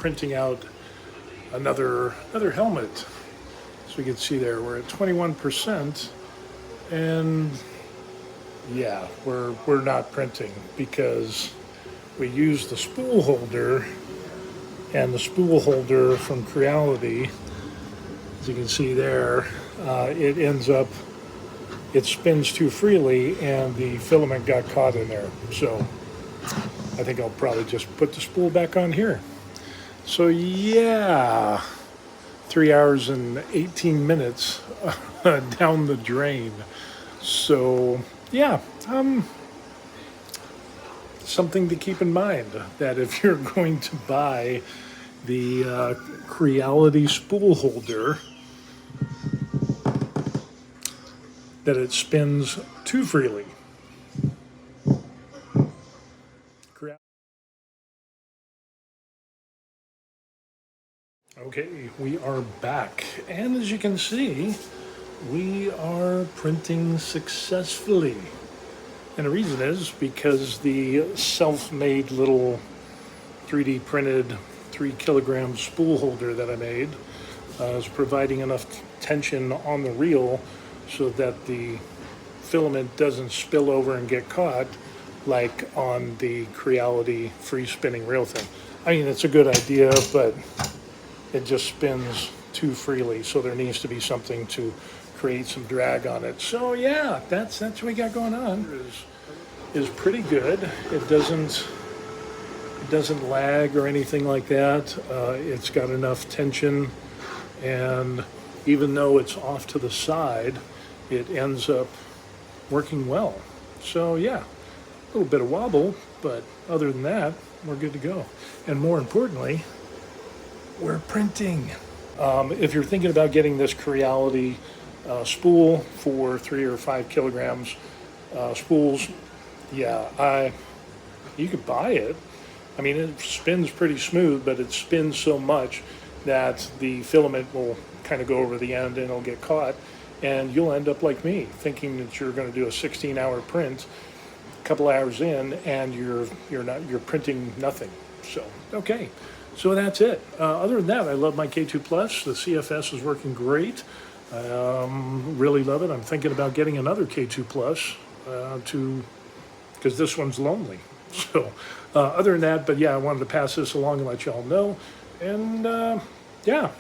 printing out another helmet. So you can see there, we're at 21%, and yeah, we're not printing because we use the spool holder, and the spool holder from Creality, as you can see there, it spins too freely and the filament got caught in there. So I think I'll probably just put the spool back on here. So yeah, 3 hours and 18 minutes down the drain. So yeah, something to keep in mind, that if you're going to buy the Creality spool holder, that it spins too freely. Okay, we are back, and as you can see, we are printing successfully. And the reason is because the self-made little 3D printed 3 kilogram spool holder that I made is providing enough tension on the reel so that the filament doesn't spill over and get caught like on the Creality free spinning reel thing. I mean, it's a good idea, but it just spins too freely, so there needs to be something to create some drag on it. So yeah, that's what we got going on. Is pretty good. It doesn't lag or anything like that. It's got enough tension, and even though it's off to the side, it ends up working well. So yeah, a little bit of wobble, but other than that, we're good to go. And more importantly, we're printing. If you're thinking about getting this Creality spool for 3 or 5 kilograms spools, yeah, you could buy it. I mean, it spins pretty smooth, but it spins so much that the filament will kind of go over the end and it'll get caught, and you'll end up like me, thinking that you're going to do a 16-hour print, a couple hours in, and you're printing nothing. So okay. So that's it. Other than that, I love my K2 Plus. The CFS is working great. Really love it. I'm thinking about getting another K2 Plus because this one's lonely. So other than that, but yeah, I wanted to pass this along and let y'all know. And yeah,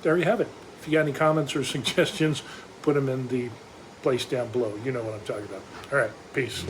there you have it. If you got any comments or suggestions, put them in the place down below. You know what I'm talking about. All right, peace.